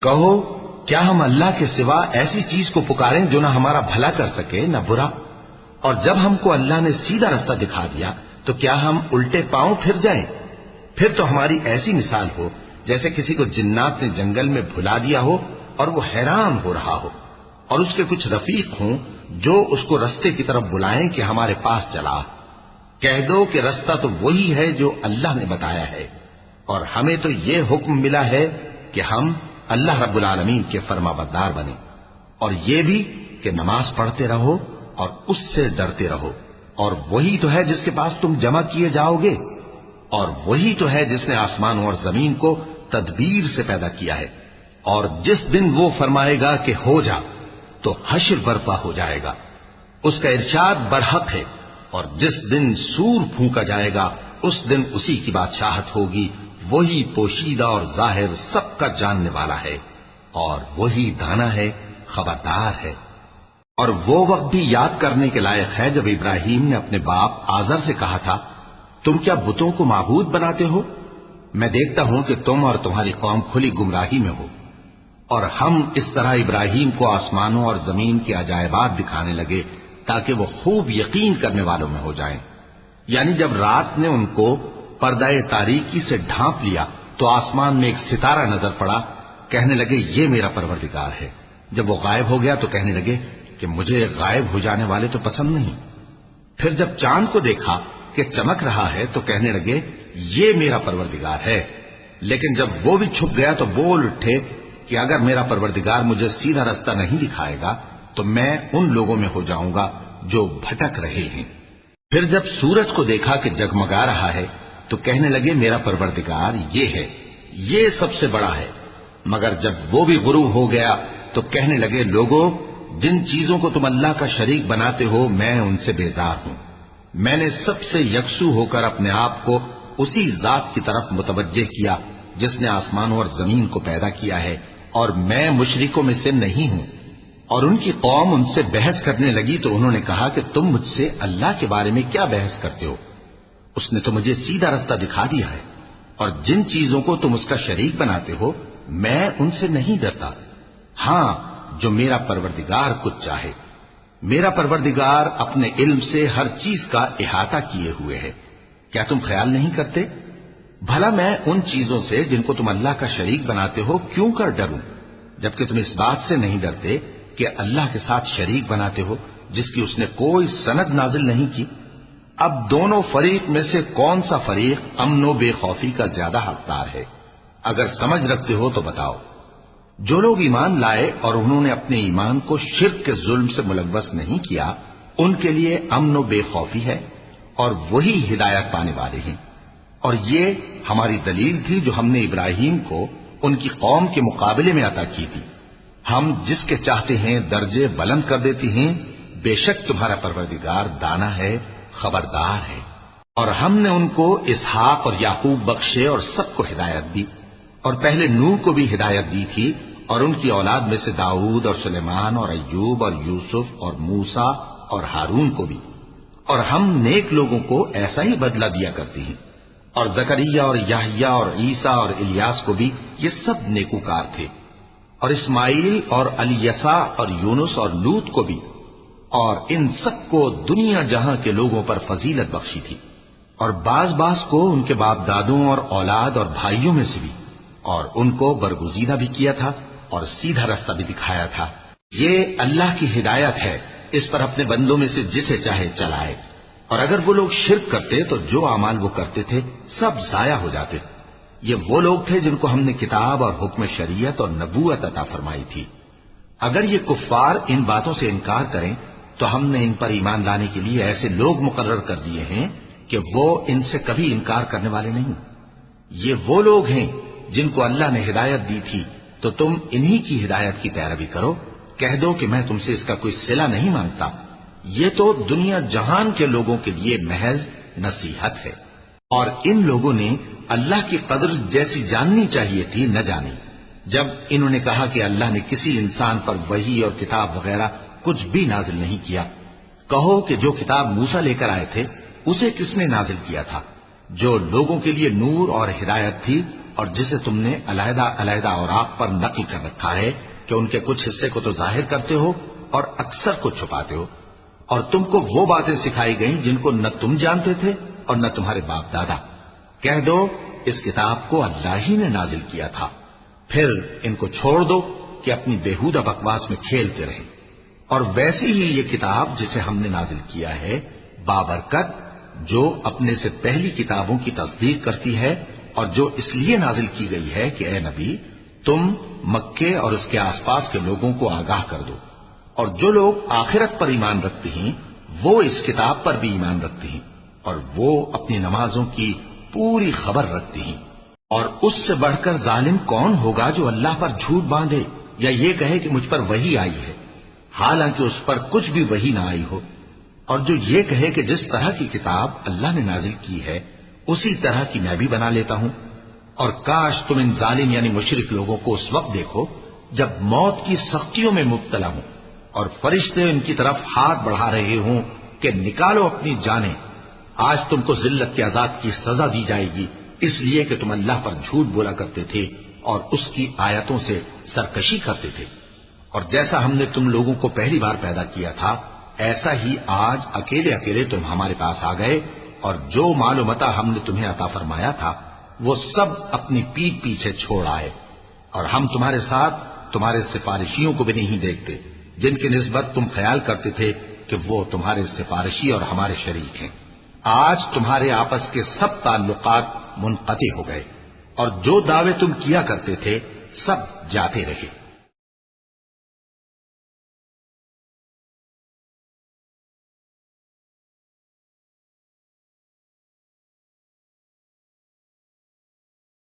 کہو کیا ہم اللہ کے سوا ایسی چیز کو پکاریں جو نہ ہمارا بھلا کر سکے نہ برا؟ اور جب ہم کو اللہ نے سیدھا رستہ دکھا دیا تو کیا ہم الٹے پاؤں پھر جائیں؟ پھر تو ہماری ایسی مثال ہو جیسے کسی کو جنات نے جنگل میں بھلا دیا ہو اور وہ حیران ہو رہا ہو، اور اس کے کچھ رفیق ہوں جو اس کو رستے کی طرف بلائیں کہ ہمارے پاس چلا۔ کہہ دو کہ رستہ تو وہی ہے جو اللہ نے بتایا ہے، اور ہمیں تو یہ حکم ملا ہے کہ ہم اللہ رب العالمین کے فرما بردار بنیں، اور یہ بھی کہ نماز پڑھتے رہو اور اس سے ڈرتے رہو، اور وہی تو ہے جس کے پاس تم جمع کیے جاؤ گے، اور وہی تو ہے جس نے آسمان اور زمین کو تدبیر سے پیدا کیا ہے، اور جس دن وہ فرمائے گا کہ ہو جا تو حشر برپا ہو جائے گا، اس کا ارشاد برحق ہے، اور جس دن سور پھونکا جائے گا اس دن اسی کی بادشاہت ہوگی، وہی پوشیدہ اور ظاہر سب کا جاننے والا ہے، اور وہی دانا ہے، خبردار ہے۔ اور وہ وقت بھی یاد کرنے کے لائق ہے جب ابراہیم نے اپنے باپ آزر سے کہا تھا، تم کیا بتوں کو معبود بناتے ہو؟ میں دیکھتا ہوں کہ تم اور تمہاری قوم کھلی گمراہی میں ہو۔ اور ہم اس طرح ابراہیم کو آسمانوں اور زمین کے عجائبات دکھانے لگے تاکہ وہ خوب یقین کرنے والوں میں ہو جائیں۔ یعنی جب رات نے ان کو پردہ تاریکی سے ڈھانپ لیا تو آسمان میں ایک ستارہ نظر پڑا، کہنے لگے یہ میرا پروردگار ہے۔ جب وہ غائب ہو گیا تو کہنے لگے کہ مجھے غائب ہو جانے والے تو پسند نہیں۔ پھر جب چاند کو دیکھا کہ چمک رہا ہے تو کہنے لگے یہ میرا پروردگار ہے۔ لیکن جب وہ بھی چھپ گیا تو بول اٹھے کہ اگر میرا پروردگار مجھے سیدھا رستہ نہیں دکھائے گا تو میں ان لوگوں میں ہو جاؤں گا جو بھٹک رہے ہیں۔ پھر جب سورج کو دیکھا کہ جگمگا رہا ہے تو کہنے لگے میرا پروردگار یہ ہے، یہ سب سے بڑا ہے۔ مگر جب وہ بھی غروب ہو گیا تو کہنے لگے لوگوں، جن چیزوں کو تم اللہ کا شریک بناتے ہو میں ان سے بیزار ہوں۔ میں نے سب سے یکسو ہو کر اپنے آپ کو اسی ذات کی طرف متوجہ کیا جس نے آسمانوں اور زمین کو پیدا کیا ہے، اور میں مشرکوں میں سے نہیں ہوں۔ اور ان کی قوم ان سے بحث کرنے لگی تو انہوں نے کہا کہ تم مجھ سے اللہ کے بارے میں کیا بحث کرتے ہو؟ اس نے تو مجھے سیدھا رستہ دکھا دیا ہے، اور جن چیزوں کو تم اس کا شریک بناتے ہو میں ان سے نہیں ڈرتا، ہاں جو میرا پروردگار کچھ چاہے۔ میرا پروردگار اپنے علم سے ہر چیز کا احاطہ کیے ہوئے ہے۔ کیا تم خیال نہیں کرتے؟ بھلا میں ان چیزوں سے جن کو تم اللہ کا شریک بناتے ہو کیوں کر ڈروں، جبکہ تم اس بات سے نہیں ڈرتے کہ اللہ کے ساتھ شریک بناتے ہو جس کی اس نے کوئی سند نازل نہیں کی۔ اب دونوں فریق میں سے کون سا فریق امن و بے خوفی کا زیادہ حقدار ہے؟ اگر سمجھ رکھتے ہو تو بتاؤ۔ جو لوگ ایمان لائے اور انہوں نے اپنے ایمان کو شرک کے ظلم سے ملوث نہیں کیا ان کے لیے امن و بے خوفی ہے، اور وہی ہدایت پانے والے ہیں۔ اور یہ ہماری دلیل تھی جو ہم نے ابراہیم کو ان کی قوم کے مقابلے میں عطا کی تھی۔ ہم جس کے چاہتے ہیں درجے بلند کر دیتے ہیں، بے شک تمہارا پروردگار دانا ہے، خبردار ہے۔ اور ہم نے ان کو اسحاق اور یعقوب بخشے اور سب کو ہدایت دی، اور پہلے نوح کو بھی ہدایت دی تھی، اور ان کی اولاد میں سے داؤد اور سلیمان اور ایوب اور یوسف اور موسیٰ اور ہارون کو بھی۔ اور ہم نیک لوگوں کو ایسا ہی بدلہ دیا کرتے ہیں۔ اور زکریا اور یحییٰ اور عیسیٰ اور الیاس کو بھی، یہ سب نیکوکار تھے۔ اور اسماعیل اور الیسع اور یونس اور لوط کو بھی، اور ان سب کو دنیا جہاں کے لوگوں پر فضیلت بخشی تھی، اور بعض کو ان کے باپ دادوں اور اولاد اور بھائیوں میں سے بھی، اور ان کو برگزیدہ بھی کیا تھا اور سیدھا رستہ بھی دکھایا تھا۔ یہ اللہ کی ہدایت ہے، اس پر اپنے بندوں میں سے جسے چاہے چلائے۔ اور اگر وہ لوگ شرک کرتے تو جو اعمال وہ کرتے تھے سب ضائع ہو جاتے۔ یہ وہ لوگ تھے جن کو ہم نے کتاب اور حکم شریعت اور نبوت عطا فرمائی تھی۔ اگر یہ کفار ان باتوں سے انکار کریں تو ہم نے ان پر ایمان لانے کے لیے ایسے لوگ مقرر کر دیے ہیں کہ وہ ان سے کبھی انکار کرنے والے نہیں۔ یہ وہ لوگ ہیں جن کو اللہ نے ہدایت دی تھی، تو تم انہی کی ہدایت کی پیروی کرو۔ کہہ دو کہ میں تم سے اس کا کوئی صلہ نہیں مانگتا، یہ تو دنیا جہان کے لوگوں کے لیے محض نصیحت ہے۔ اور ان لوگوں نے اللہ کی قدر جیسی جاننی چاہیے تھی نہ جانی۔ جب انہوں نے کہا کہ اللہ نے کسی انسان پر وحی اور کتاب وغیرہ کچھ بھی نازل نہیں کیا، کہو کہ جو کتاب موسیٰ لے کر آئے تھے اسے کس نے نازل کیا تھا، جو لوگوں کے لیے نور اور ہدایت تھی اور جسے تم نے علیحدہ علیحدہ اوراق پر نقل کر رکھا ہے کہ ان کے کچھ حصے کو تو ظاہر کرتے ہو اور اکثر کو چھپاتے ہو، اور تم کو وہ باتیں سکھائی گئیں جن کو نہ تم جانتے تھے اور نہ تمہارے باپ دادا۔ کہہ دو اس کتاب کو اللہ ہی نے نازل کیا تھا، پھر ان کو چھوڑ دو کہ اپنی بےہودہ بکواس میں کھیلتے رہیں۔ اور ویسی ہی یہ کتاب جسے ہم نے نازل کیا ہے بابرکت، جو اپنے سے پہلی کتابوں کی تصدیق کرتی ہے، اور جو اس لیے نازل کی گئی ہے کہ اے نبی تم مکے اور اس کے آس پاس کے لوگوں کو آگاہ کر دو، اور جو لوگ آخرت پر ایمان رکھتے ہیں وہ اس کتاب پر بھی ایمان رکھتے ہیں، اور وہ اپنی نمازوں کی پوری خبر رکھتے ہیں۔ اور اس سے بڑھ کر ظالم کون ہوگا جو اللہ پر جھوٹ باندھے یا یہ کہے کہ مجھ پر وحی آئی ہے حالانکہ اس پر کچھ بھی وحی نہ آئی ہو، اور جو یہ کہے کہ جس طرح کی کتاب اللہ نے نازل کی ہے اسی طرح کی میں بھی بنا لیتا ہوں۔ اور کاش تم ان ظالم یعنی مشرک لوگوں کو اس وقت دیکھو جب موت کی سختیوں میں مبتلا ہوں اور فرشتے ان کی طرف ہاتھ بڑھا رہے ہوں کہ نکالو اپنی جانیں، آج تم کو ذلت کے عذاب کی سزا دی جائے گی اس لیے کہ تم اللہ پر جھوٹ بولا کرتے تھے اور اس کی آیتوں سے سرکشی کرتے تھے۔ اور جیسا ہم نے تم لوگوں کو پہلی بار پیدا کیا تھا ایسا ہی آج اکیلے اکیلے تم ہمارے پاس آ گئے، اور جو مال و متاع ہم نے تمہیں عطا فرمایا تھا وہ سب اپنی پیٹھ پیچھے چھوڑ آئے، اور ہم تمہارے ساتھ تمہارے سفارشیوں کو بھی نہیں دیکھتے جن کی نسبت تم خیال کرتے تھے کہ وہ تمہارے سفارشی اور ہمارے شریک ہیں۔ آج تمہارے آپس کے سب تعلقات منقطع ہو گئے، اور جو دعوے تم کیا کرتے تھے سب جاتے رہے۔